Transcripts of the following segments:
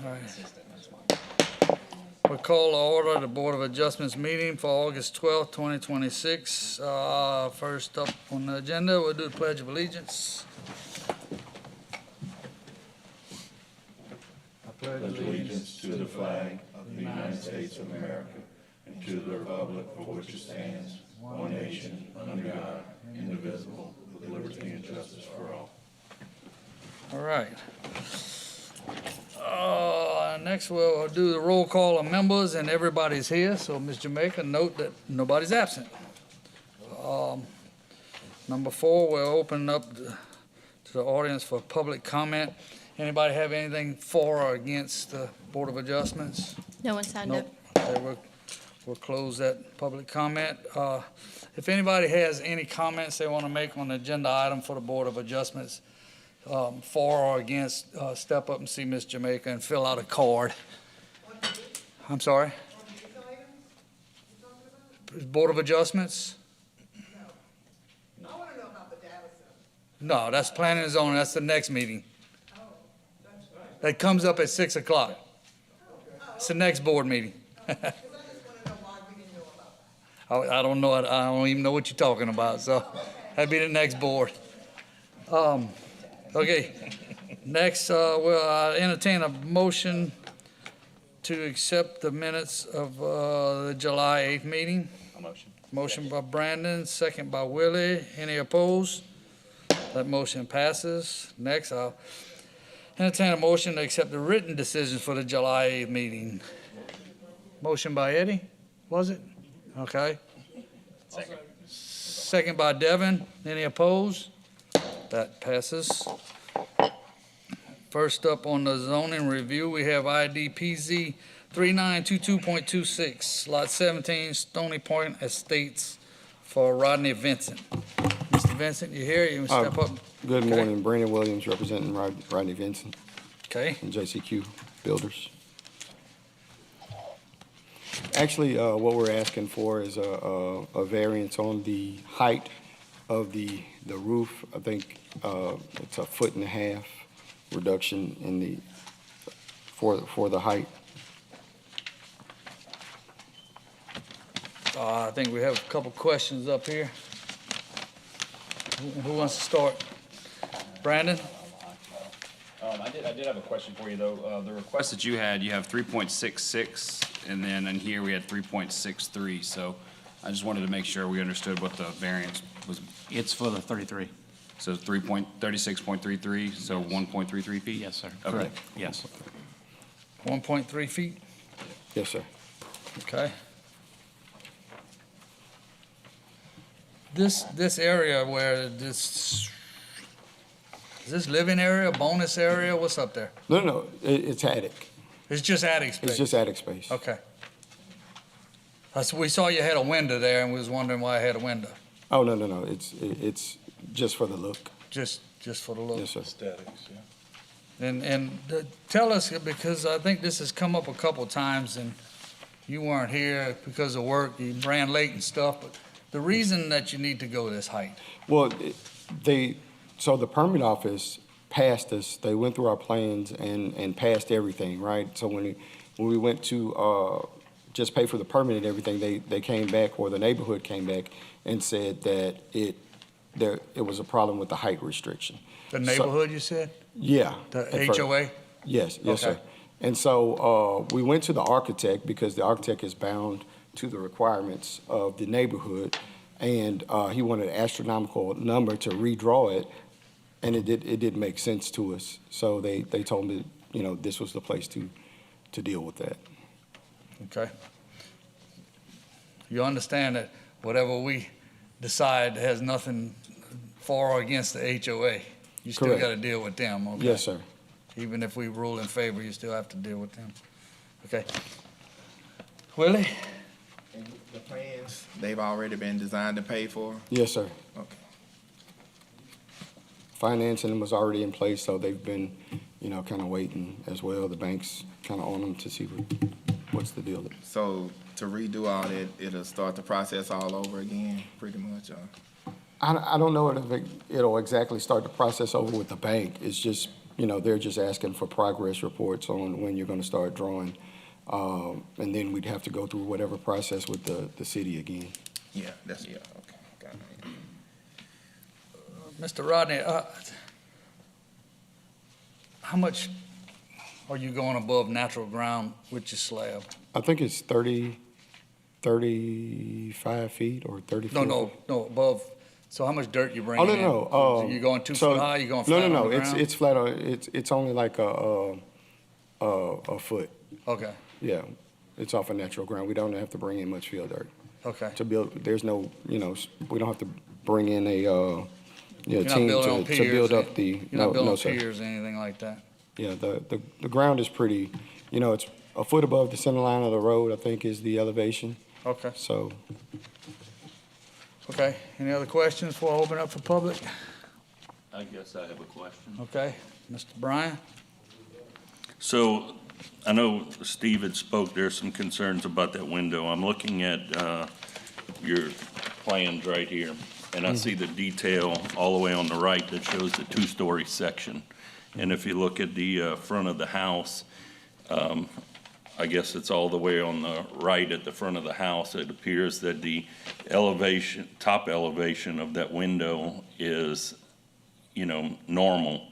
All right. We'll call to order the Board of Adjustments meeting for August 12th, 2026. First up on the agenda, we'll do the Pledge of Allegiance. I pledge allegiance to the flag of the United States of America and to the republic for which it stands, one nation, under God, indivisible, with liberty and justice for all. All right. Next, we'll do the roll call of members, and everybody's here. So, Ms. Jamaica, note that nobody's absent. Number 4, we'll open up to the audience for public comment. Anybody have anything for or against the Board of Adjustments? No one signed up. Okay, we'll close that public comment. If anybody has any comments they want to make on the agenda item for the Board of Adjustments, for or against, step up and see Ms. Jamaica and fill out a card. I'm sorry? Board of Adjustments? No. I want to know about the data center. No, that's planning and zoning. That's the next meeting. Oh, that's right. That comes up at 6 o'clock. It's the next board meeting. Because I just want to know why we didn't know about that. I don't know. I don't even know what you're talking about. So that'd be the next board. Okay. Next, we'll entertain a motion to accept the minutes of the July 8th meeting. A motion. Motion by Brandon, second by Willie. Any opposed? That motion passes. Next, I'll entertain a motion to accept the written decisions for the July 8th meeting. Motion by Eddie, was it? Okay. Second. Second by Devin. Any opposed? That passes. First up on the zoning review, we have IDPZ 3922.26, Lot 17, Stony Point Estates for Rodney Vincent. Mr. Vincent, you here? You can step up. Good Okay. morning, Brandon Williams representing Rodney Vincent Okay. and JCQ Builders. Actually, what we're asking for is a variance on the height of the roof. I think it's 1.5 feet reduction in the for the height. I think we have a couple questions up here. Who wants to start? Brandon? I did have a question for you, though. The request that you have 3.66, and then in here we had 3.63. So I just wanted to make sure we understood what the variance was. It's for the 33. So 36.33, so 1.33 feet? Yes, sir. Okay. Correct. Yes. 1.3 feet? Yes, sir. Okay. This area where is this living area, bonus area? What's up there? No, it's attic. It's just attic space? It's just attic space. Okay. We saw you had a window there and we was wondering why I had a window. Oh, no. It's just for the look. Just for the look. Yes, sir. Aesthetics, yeah. And tell us, because I think this has come up a couple times and you weren't here because of work, you ran late and stuff, but the reason that you need to go this height. Well, so the permit office passed us. They went through our plans and passed everything, right? So when we went to just pay for the permit and everything, they came back, or the neighborhood came back and said that it was a problem with the height restriction. The neighborhood, you said? Yeah. The at first. HOA? Yes, Okay. sir. And so we went to the architect because the architect is bound to the requirements of the neighborhood, and he wanted an astronomical number to redraw it, and it didn't make sense to us. So they told me, this was the place to deal with that. Okay. You understand that whatever we decide has nothing for or against the HOA. You still Correct. got to deal with them, okay? Yes, sir. Even if we rule in favor, you still have to deal with them. Okay. Willie? And the plans, they've already been designed and paid for? Yes, sir. Okay. Financing was already in place, so they've been, kind of waiting as well. The bank's kind of on them to see what's the deal. So to redo all that, it'll start the process all over again, pretty much? I don't know if it'll exactly start the process over with the bank. It's just they're just asking for progress reports on when you're gonna start drawing. And then we'd have to go through whatever process with the city again. Yeah, okay, got it. Mr. Rodney, how much are you going above natural ground with your slab? I think it's 35 feet or 34. No, above. So how much dirt you Oh, bringing in? no. You going 2 foot high, you going No, flat on the it's, ground? it's flat on, it's only like a foot. Okay, Yeah, it's off of natural ground. We don't have to bring in much field dirt okay. to build. There's no, we don't have to bring in a, You're not team building on to piers. build up the, You're not building no, on sir. piers or anything like that? Yeah, the ground is pretty, it's a foot above the center line of the road, I think is the elevation. Okay, So, okay. Any other questions before I open up for public? I guess I have a question. Okay, Mr. Bryan? So I know Steve had spoke, there's some concerns about that window. I'm looking at your plans right here, and I see the detail all the way on the right that shows the two-story section. And if you look at the front of the house, I guess it's all the way on the right at the front of the house. It appears that the elevation, top elevation of that window is, normal.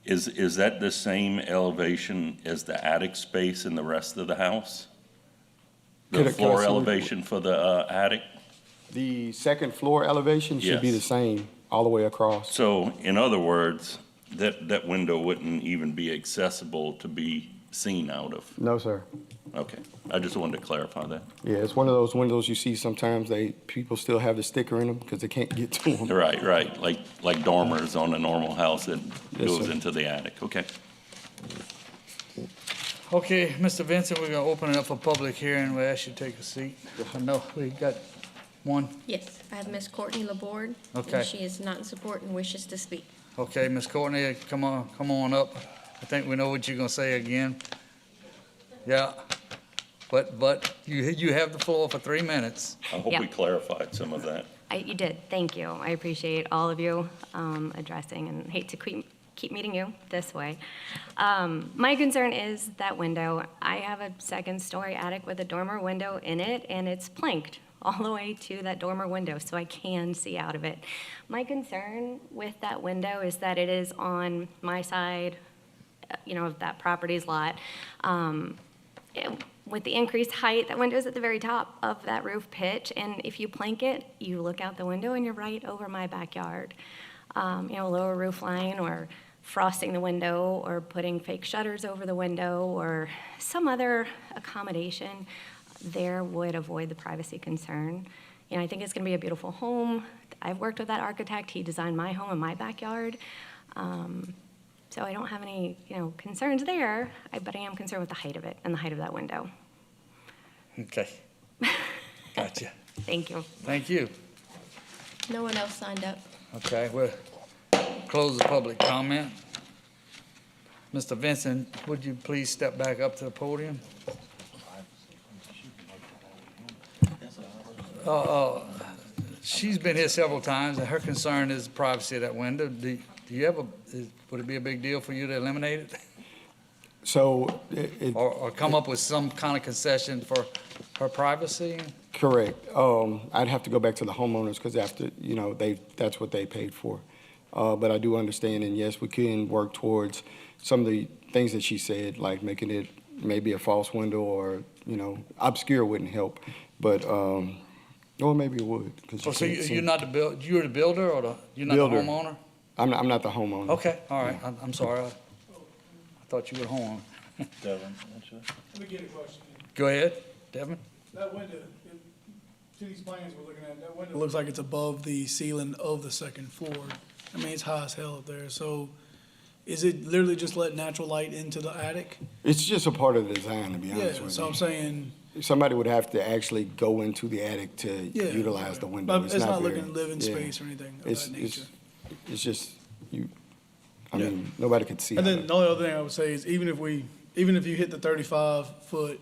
Is that the same elevation as the attic space in the rest of the house? Could I- The could I floor see- elevation for the attic? the second floor elevation should be Yes. the same all the way across. So in other words, that window wouldn't even be accessible to be seen out of? No, sir. Okay, I just wanted to clarify that. Yeah, it's one of those windows you see sometimes people still have the sticker in them because they can't get to them. Right, like dormers on a normal house that Yes, goes sir. into the attic, okay. Okay, Mr. Vincent, we're gonna open it up for public hearing. We ask you to take a seat. I know we got one. Yes, I have Miss Courtney Laborde. Okay. And she is not in support and wishes to speak. Okay, Ms. Courtney, come on up. I think we know what you're gonna say again. Yeah, but you have the floor for 3 minutes. I hope Yeah. we clarified some of that. You did, thank you. I appreciate all of you addressing, and hate to keep meeting you this way. My concern is that window. I have a second-story attic with a dormer window in it, and it's planked all the way to that dormer window, so I can see out of it. My concern with that window is that it is on my side, of that property's lot. With the increased height, that window's at the very top of that roof pitch, and if you plank it, you look out the window and you're right over my backyard. Lower roof line, or frosting the window, or putting fake shutters over the window, or some other accommodation there would avoid the privacy concern. I think it's gonna be a beautiful home. I've worked with that architect. He designed my home in my backyard. So I don't have any, concerns there, but I am concerned with the height of it and the height of that window. Okay. Gotcha. Thank you. Thank you. No one else signed up. Okay, we'll close the public comment. Mr. Vincent, would you please step back up to the podium? She's been here several times, and her concern is the privacy of that window. Do you ever, would it be a big deal for you to eliminate it? So, Or come up with some kind of concession for her privacy? correct. I'd have to go back to the homeowners because after, that's what they paid for. But I do understand, and yes, we can work towards some of the things that she said, like making it maybe a false window or, obscure wouldn't help. But, or maybe it would. 'Cause Oh, so can't see. you're not you're the builder or you're not the Builder. homeowner? I'm not the homeowner. Okay, all right, I'm sorry. I thought you were home. Let me get a question. Go ahead, Devin. That window, to these plans we're looking at, that window looks like it's above the ceiling of the second floor. I mean, it's high as hell up there. So is it literally just let natural light into the attic? It's just a part of the design, to be honest Yeah, with so you. I'm saying, Somebody would have to actually go into the attic to yeah. utilize the window. But it's not very- looking at living yeah. space or anything of It's, that it's, nature. it's just, I Yeah. mean, nobody could see. And out then of the only other thing I would say is even if you hit the 35-foot,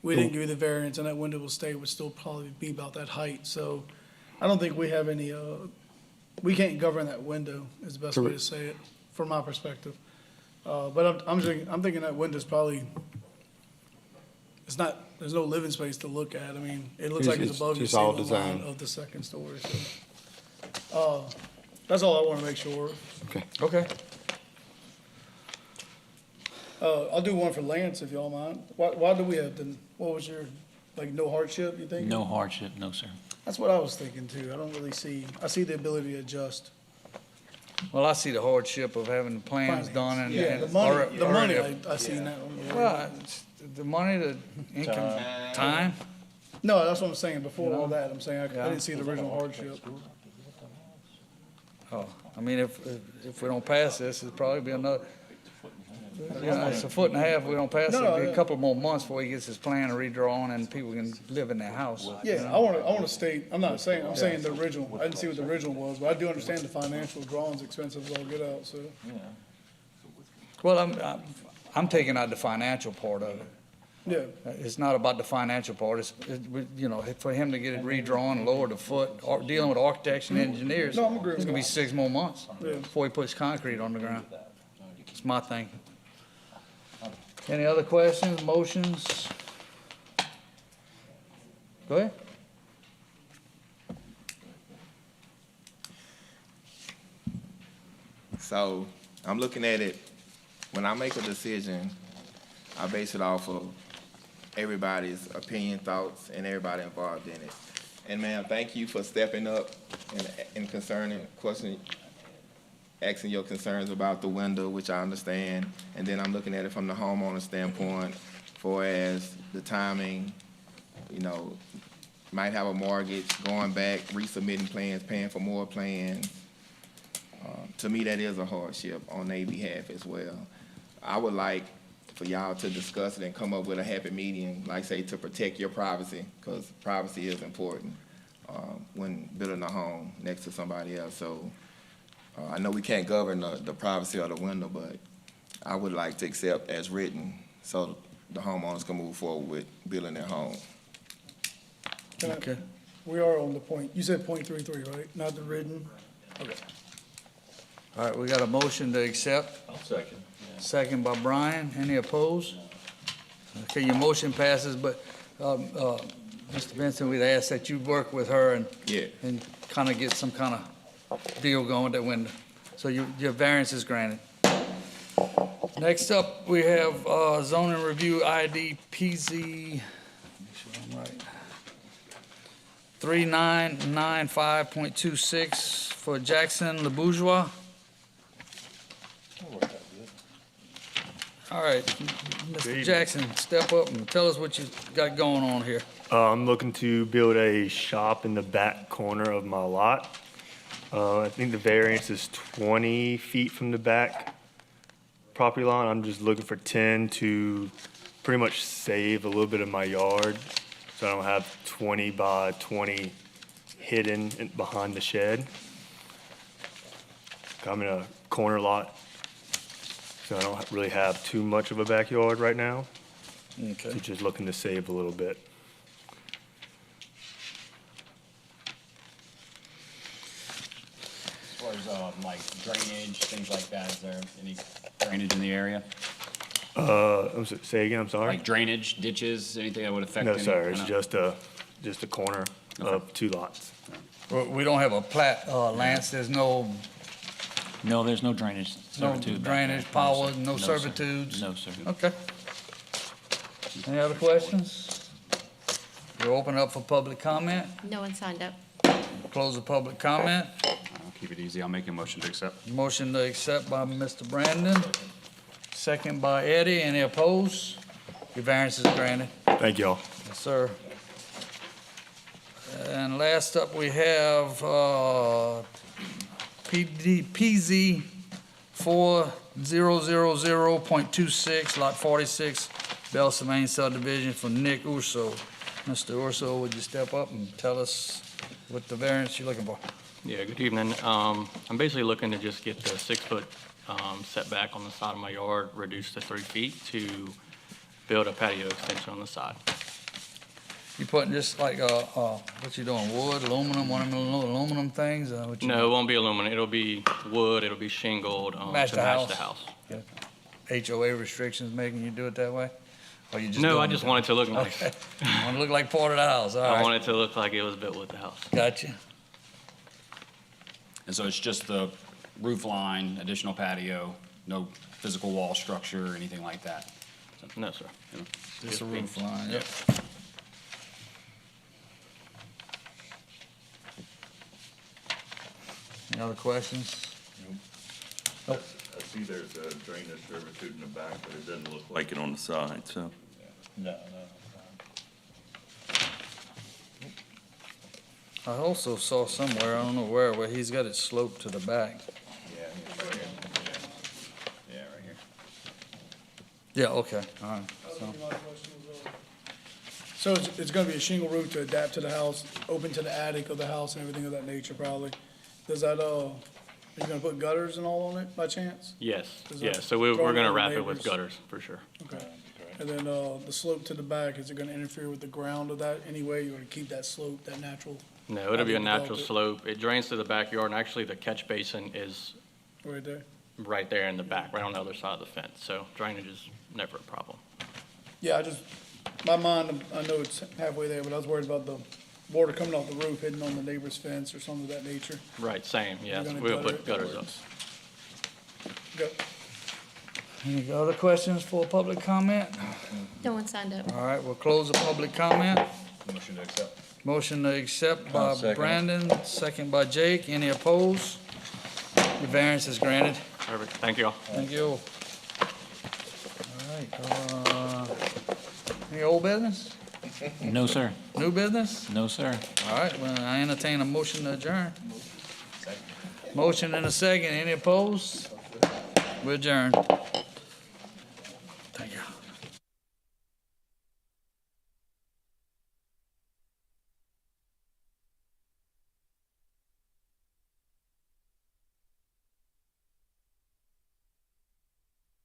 we didn't give you the variance and that window will stay, would still probably be about that height. So I don't think we have any, we can't govern that window is the best way to Correct. say it, from my perspective. But I'm thinking that window's probably, it's not, there's no living space to look at. I mean, it looks like it's above your It's all ceiling line design. of the second story, so. That's all I wanna make sure. Okay. Okay. I'll do one for Lance if y'all mind. Why do we have to, what was your, like, no hardship, you think? No hardship, no, sir. That's what I was thinking too. I don't really see, I see the ability to adjust. Well, I see the hardship of having the plans done and. Yeah, and the money, already- I seen that one. Well, it's the money, the income, time. No, that's what I'm saying. Before all that, I'm saying I Yeah. didn't see the original hardship. Oh, I mean, if we don't pass this, it'll probably be another, it's a foot and a half. If we don't pass it, it'll be a couple more months before he gets his plan redrawn and people can live in their house. Yeah, I wanna state, I'm not saying, I'm saying the original. I didn't see what the original was, but I do understand the financial drawing's expensive as all get out, so. Well, I'm taking out the financial part of it. Yeah, It's not about the financial part. You know, for him to get it redrawn, lower the foot, or dealing with architects and engineers. No, I'm agreeing It's gonna be with 6 more months Yeah. before he puts concrete on the ground. It's my thing. Any other questions, motions? Go ahead. So I'm looking at it, when I make a decision, I base it off of everybody's opinion, thoughts, and everybody involved in it. And ma'am, thank you for stepping up and concerning, asking your concerns about the window, which I understand. And then I'm looking at it from the homeowner standpoint, for as the timing, you know, might have a mortgage, going back, resubmitting plans, paying for more plans. To me, that is a hardship on their behalf as well. I would like for y'all to discuss it and come up with a happy medium, like say, to protect your privacy, because privacy is important when building a home next to somebody else. So I know we can't govern the privacy of the window, but I would like to accept as written so the homeowners can move forward with building their home. Okay. we are on the point. You said .33, right? Not the written? Okay. All right, we got a motion to accept. I'll second. Second by Brian. Any opposed? Okay, your motion passes, but, Mr. Benson, we'd ask that you work with her and Yeah. and kind of get some kind of deal going with that window. So your variance is granted. Next up, we have zoning review ID PZ, make sure I'm right, 3995.26 for Jackson LeBourgeois. All right, Mr. Jackson, step up and tell us what you got going on here. I'm looking to build a shop in the back corner of my lot. I think the variance is 20 feet from the back property line. I'm just looking for 10 to pretty much save a little bit of my yard, so I don't have 20 by 20 hidden behind the shed. I'm in a corner lot, so I don't really have too much of a backyard right now. Okay. So just looking to save a little bit. As far as, like drainage, things like that, is there any drainage in the area? Say again, I'm sorry? Like drainage, ditches, anything that would affect? No, any sir, it's kind of- just a corner of 2 lots. We don't have a plat, Lance, there's no No, there's no drainage servitude. back there. drainage, power, no sir. servitudes? No, sir. Okay. Any other questions? We'll open up for public comment. No one signed up. Close the public comment. I'll keep it easy, I'll make a motion to accept. Motion to accept by Mr. Brandon, second by Eddie. Any opposed? Your variance is granted. Thank y'all. Yes, sir. And last up, we have PZ 4000.26, Lot 46, Belsamaine subdivision for Nick Urso. Mr. Urso, would you step up and tell us what the variance you're looking for? Yeah, good evening. I'm basically looking to just get the 6-foot setback on the side of my yard reduced to 3 feet to build a patio extension on the side. You putting just like, what you doing, wood, aluminum, one of them aluminum things? What you No, it won't be aluminum. It'll be wood, it'll be shingled Match to the match house. the house. HOA restrictions making you do it that way? Or you just No, doing I it just that- want it to look nice. Okay. Want to look like part of the house, all I right. want it to look like it was built with the house. Gotcha. And so it's just the roof line, additional patio, no physical wall structure or anything like that? No, sir. Just a roof line, yep. Any other questions? I see there's a drainage servitude in the back, but it doesn't look like it on the side, so. No, I also saw somewhere, I don't know where he's got it sloped to the back. Yeah, right here. Yeah, right here. Yeah, okay, all right. So it's gonna be a shingle roof to adapt to the house, open to the attic of the house and everything of that nature probably. Does that, are you gonna put gutters and all on it by chance? Yes, Is that yes. So we're throwing going to over wrap it with neighbors? gutters, for sure. Okay. And then, the slope to the back, is it gonna interfere with the ground of that anyway? You're gonna keep that slope, that natural No, it'll be a How do you natural develop it? slope. It drains to the backyard, and actually the catch basin is right there? right there in the back, right on the other side of the fence. So drainage is never a problem. Yeah, my mind, I know it's halfway there, but I was worried about the water coming off the roof, hitting on the neighbor's fence or something of that nature. Right, same, yes. gonna We'll gutter put it? gutters up. Go. Any other questions for public comment? No one signed up. All right, we'll close the public comment. Motion to accept. Motion to accept by second it. Brandon, second by Jake. Any opposed? The variance is granted. Perfect, thank you all. Thank you. All right, any old business? No, sir. New business? No, sir. All right, well, I entertain a motion to adjourn. Motion and a second. Any opposed? We adjourn.